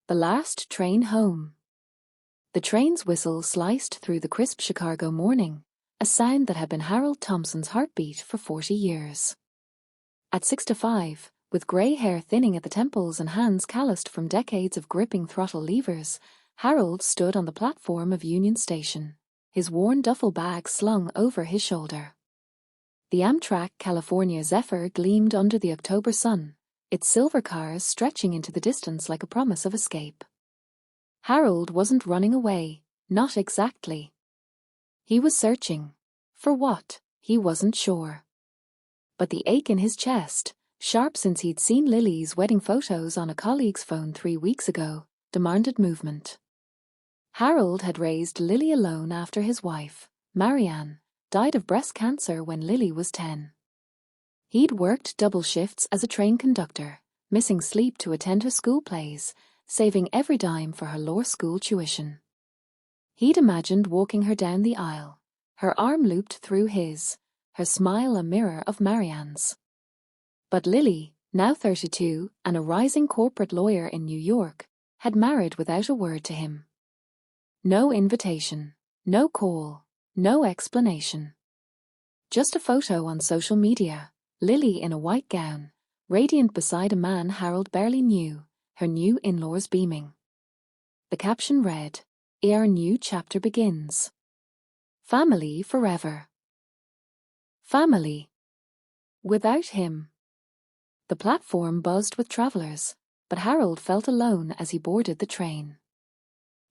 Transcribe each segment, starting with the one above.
The last train home. The train's whistle sliced through the crisp Chicago morning, a sound that had been Harold Thompson's heartbeat for 40 years. At 6:05, with grey hair thinning at the temples and hands calloused from decades of gripping throttle levers, Harold stood on the platform of Union Station, his worn duffel bag slung over his shoulder. The Amtrak California Zephyr gleamed under the October sun, its silver cars stretching into the distance like a promise of escape. Harold wasn't running away, not exactly. He was searching. For what? He wasn't sure. But the ache in his chest, sharp since he'd seen Lily's wedding photos on a colleague's phone 3 weeks ago, demanded movement. Harold had raised Lily alone after his wife, Marianne, died of breast cancer when Lily was 10. He'd worked double shifts as a train conductor, missing sleep to attend her school plays, saving every dime for her law school tuition. He'd imagined walking her down the aisle, her arm looped through his, her smile a mirror of Marianne's. But Lily, now 32 and a rising corporate lawyer in New York, had married without a word to him. No invitation, no call, no explanation. Just a photo on social media, Lily in a white gown, radiant beside a man Harold barely knew, her new in-laws beaming. The caption read, "Our new chapter begins. Family forever." Family. Without him. The platform buzzed with travelers, but Harold felt alone as he boarded the train.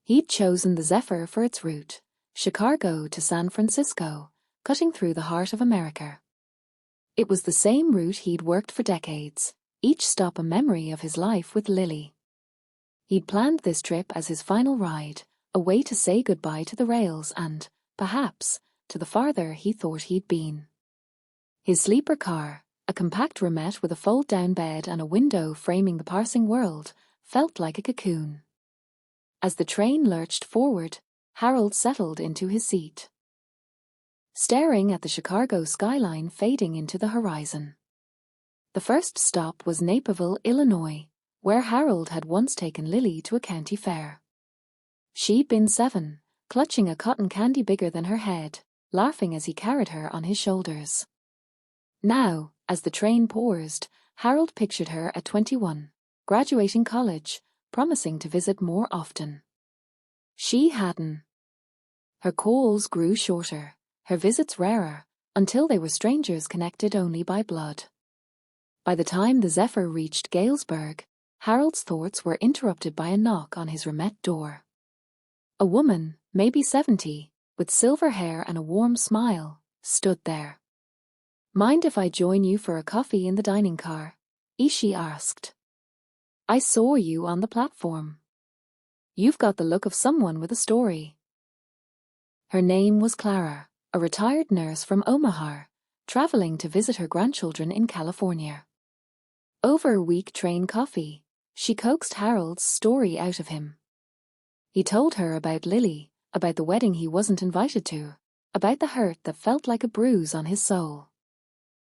He'd chosen the Zephyr for its route, Chicago to San Francisco, cutting through the heart of America. It was the same route he'd worked for decades, each stop a memory of his life with Lily. He'd planned this trip as his final ride, a way to say goodbye to the rails and, perhaps, to the farther he thought he'd been. His sleeper car, a compact roomette with a fold-down bed and a window framing the parsing world, felt like a cocoon. As the train lurched forward, Harold settled into his seat, staring at the Chicago skyline fading into the horizon. The first stop was Naperville, Illinois, where Harold had once taken Lily to a county fair. She'd been 7, clutching a cotton candy bigger than her head, laughing as he carried her on his shoulders. Now, as the train paused, Harold pictured her at 21, graduating college, promising to visit more often. She hadn't. Her calls grew shorter, her visits rarer, until they were strangers connected only by blood. By the time the Zephyr reached Galesburg, Harold's thoughts were interrupted by a knock on his roomette door. A woman, maybe 70, with silver hair and a warm smile, stood there. "Mind if I join you for a coffee in the dining car?" Ishi asked. "I saw you on the platform. You've got the look of someone with a story." Her name was Clara, a retired nurse from Omaha, traveling to visit her grandchildren in California. Over a week train coffee, she coaxed Harold's story out of him. He told her about Lily, about the wedding he wasn't invited to, about the hurt that felt like a bruise on his soul.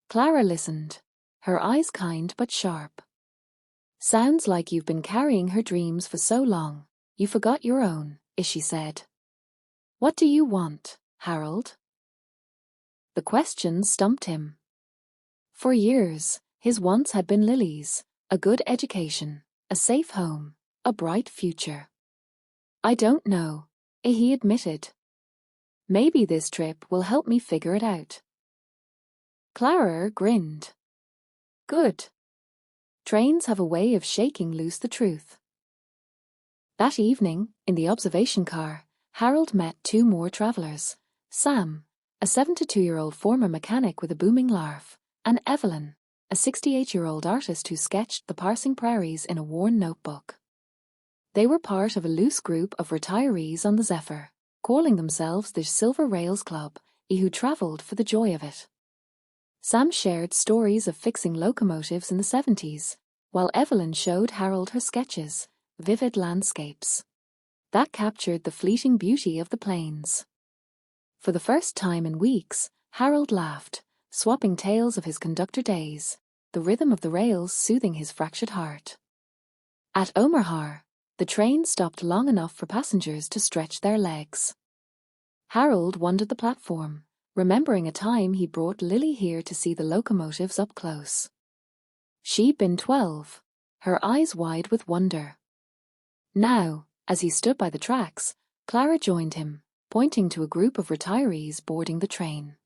Clara listened, her eyes kind but sharp. "Sounds like you've been carrying her dreams for so long, you forgot your own," Ishi said. "What do you want, Harold?" The question stumped him. For years, his wants had been Lily's, a good education, a safe home, a bright future. "I don't know," he admitted. "Maybe this trip will help me figure it out." Clara grinned. "Good. Trains have a way of shaking loose the truth." That evening, in the observation car, Harold met 2 more travelers, Sam, a 72-year-old former mechanic with a booming laugh, and Evelyn, a 68-year-old artist who sketched the parsing prairies in a worn notebook. They were part of a loose group of retirees on the Zephyr, calling themselves the Silver Rails Club, who traveled for the joy of it. Sam shared stories of fixing locomotives in the 70s, while Evelyn showed Harold her sketches, vivid landscapes that captured the fleeting beauty of the plains. For the first time in weeks, Harold laughed, swapping tales of his conductor days, the rhythm of the rails soothing his fractured heart. At Omaha, The train stopped long enough for passengers to stretch their legs. Harold wandered the platform, remembering a time he brought Lily here to see the locomotives up close. She'd been 12, her eyes wide with wonder. Now, as he stood by the tracks, Clara joined him, pointing to a group of retirees boarding the train.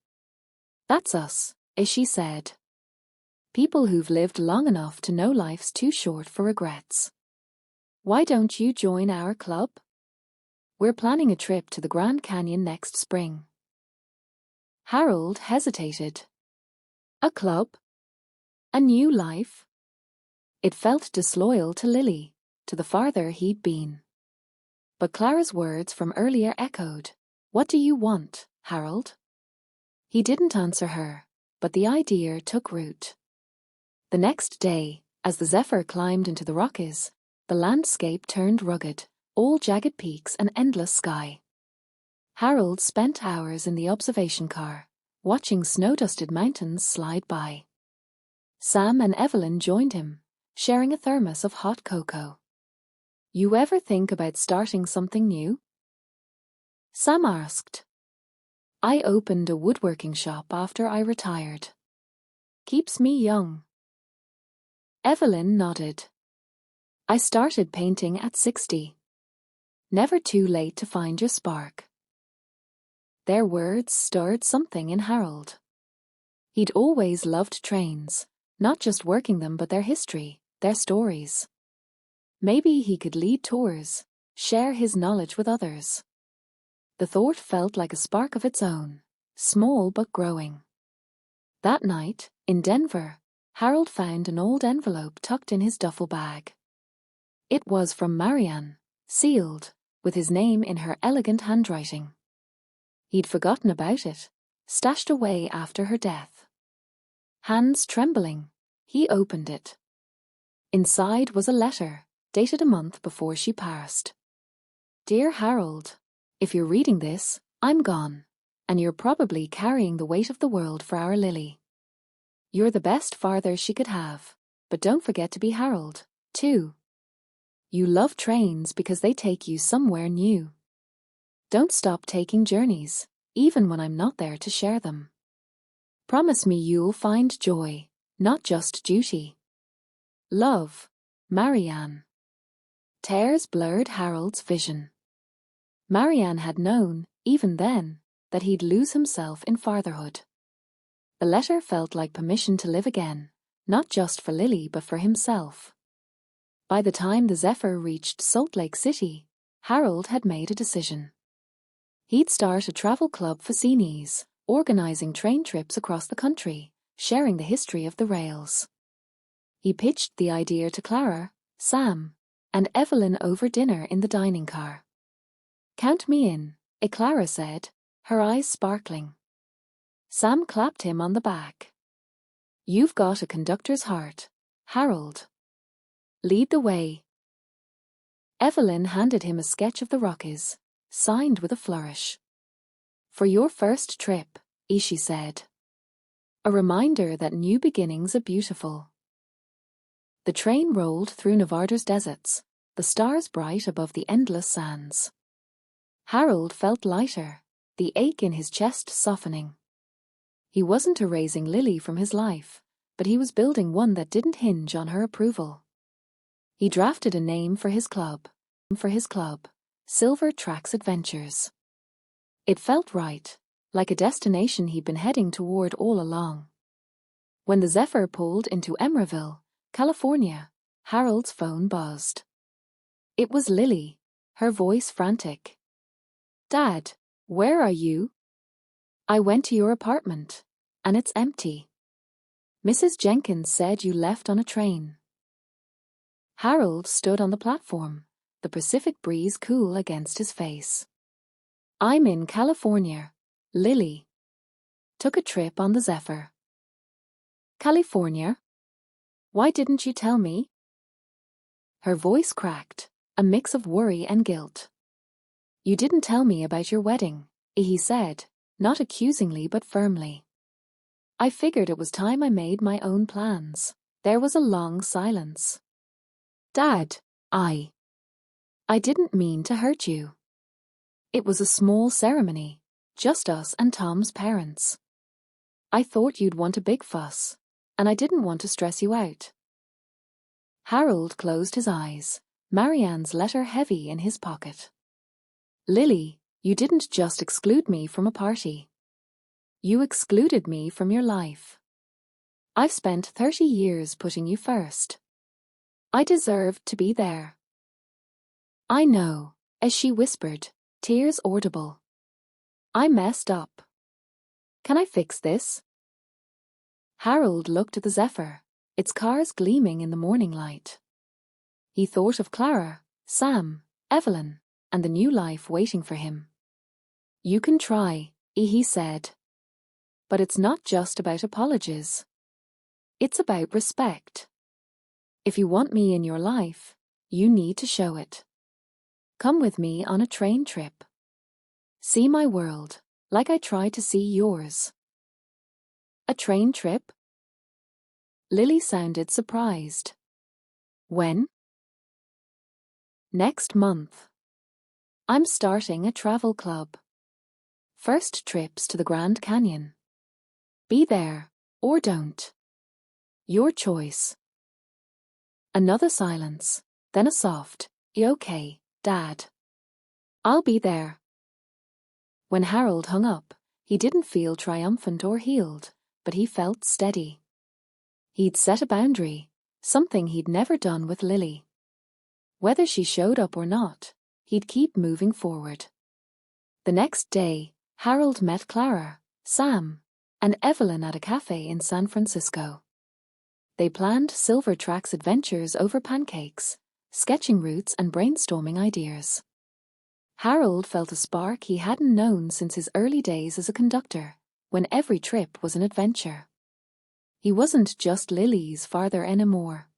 "That's us," she said. "People who've lived long enough to know life's too short for regrets. Why don't you join our club? We're planning a trip to the Grand Canyon next spring." Harold hesitated. A club? A new life? It felt disloyal to Lily, to the farther he'd been. But Clara's words from earlier echoed. "What do you want, Harold?" He didn't answer her, but the idea took root. The next day, as the Zephyr climbed into the Rockies, the landscape turned rugged, all jagged peaks and endless sky. Harold spent hours in the observation car, watching snow-dusted mountains slide by. Sam and Evelyn joined him, sharing a thermos of hot cocoa. "You ever think about starting something new?" Sam asked. "I opened a woodworking shop after I retired. Keeps me young." Evelyn nodded. "I started painting at 60. Never too late to find your spark." Their words stirred something in Harold. He'd always loved trains, not just working them but their history, their stories. Maybe he could lead tours, share his knowledge with others. The thought felt like a spark of its own, small but growing. That night, in Denver, Harold found an old envelope tucked in his duffel bag. It was from Marianne, sealed, with his name in her elegant handwriting. He'd forgotten about it, stashed away after her death. Hands trembling, he opened it. Inside was a letter, dated a month before she passed. "Dear Harold, if you're reading this, I'm gone, and you're probably carrying the weight of the world for our Lily. You're the best father she could have, but don't forget to be Harold, too. You love trains because they take you somewhere new. Don't stop taking journeys, even when I'm not there to share them. Promise me you'll find joy, not just duty. Love, Marianne." Tears blurred Harold's vision. Marianne had known, even then, that he'd lose himself in fatherhood. The letter felt like permission to live again, not just for Lily but for himself. By the time the Zephyr reached Salt Lake City, Harold had made a decision. He'd start a travel club for seniors, organizing train trips across the country, sharing the history of the rails. He pitched the idea to Clara, Sam, and Evelyn over dinner in the dining car. "Count me in," Clara said, her eyes sparkling. Sam clapped him on the back. "You've got a conductor's heart, Harold. Lead the way." Evelyn handed him a sketch of the Rockies, signed with a flourish. "For your first trip," she said. "A reminder that new beginnings are beautiful." The train rolled through Nevada's deserts, the stars bright above the endless sands. Harold felt lighter, the ache in his chest softening. He wasn't erasing Lily from his life, but he was building one that didn't hinge on her approval. He drafted a name for his club, Silver Tracks Adventures. It felt right, like a destination he'd been heading toward all along. When the Zephyr pulled into Emerville, California, Harold's phone buzzed. It was Lily, her voice frantic. "Dad, where are you?" "I went to your apartment, and it's empty. Mrs. Jenkins said you left on a train." Harold stood on the platform, the Pacific breeze cool against his face. "I'm in California, Lily. Took a trip on the Zephyr." "California? Why didn't you tell me?" Her voice cracked, a mix of worry and guilt. "You didn't tell me about your wedding," he said, not accusingly but firmly. "I figured it was time I made my own plans." There was a long silence. "Dad, I didn't mean to hurt you. It was a small ceremony, just us and Tom's parents. I thought you'd want a big fuss, and I didn't want to stress you out. Harold closed his eyes, Marianne's letter heavy in his pocket. Lily, you didn't just exclude me from a party. You excluded me from your life. I've spent 30 years putting you first. I deserved to be there. I know, as she whispered, tears audible. I messed up. Can I fix this? Harold looked at the Zephyr, its cars gleaming in the morning light. He thought of Clara, Sam, Evelyn, and the new life waiting for him. You can try, he said. But it's not just about apologies. It's about respect. If you want me in your life, you need to show it. Come with me on a train trip. See my world, like I try to see yours. A train trip? Lily sounded surprised. When? Next month. I'm starting a travel club. First trips to the Grand Canyon. Be there, or don't. Your choice. Another silence, then a soft, okay, Dad. I'll be there. When Harold hung up, he didn't feel triumphant or healed, but he felt steady. He'd set a boundary, something he'd never done with Lily. Whether she showed up or not, he'd keep moving forward. The next day, Harold met Clara, Sam, and Evelyn at a cafe in San Francisco. They planned Silver Tracks adventures over pancakes, sketching routes and brainstorming ideas. Harold felt a spark he hadn't known since his early days as a conductor, when every trip was an adventure. He wasn't just Lily's father anymore.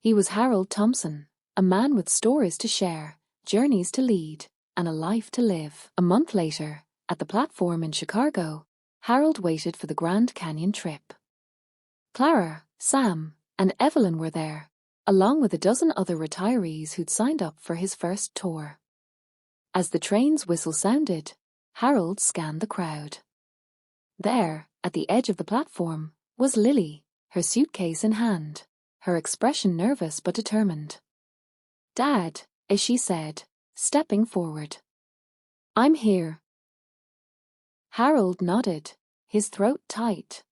He was Harold Thompson, a man with stories to share, journeys to lead, and a life to live. A month later, at the platform in Chicago, Harold waited for the Grand Canyon trip. Clara, Sam, and Evelyn were there, along with a dozen other retirees who'd signed up for his first tour. As the train's whistle sounded, Harold scanned the crowd. There, at the edge of the platform, was Lily, her suitcase in hand, her expression nervous but determined. Dad, as she said, stepping forward. I'm here. Harold nodded, his throat tight.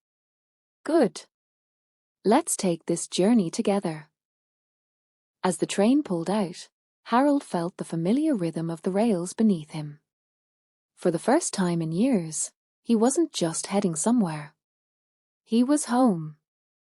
Good. Let's take this journey together. As the train pulled out, Harold felt the familiar rhythm of the rails beneath him. For the first time in years, he wasn't just heading somewhere. He was home.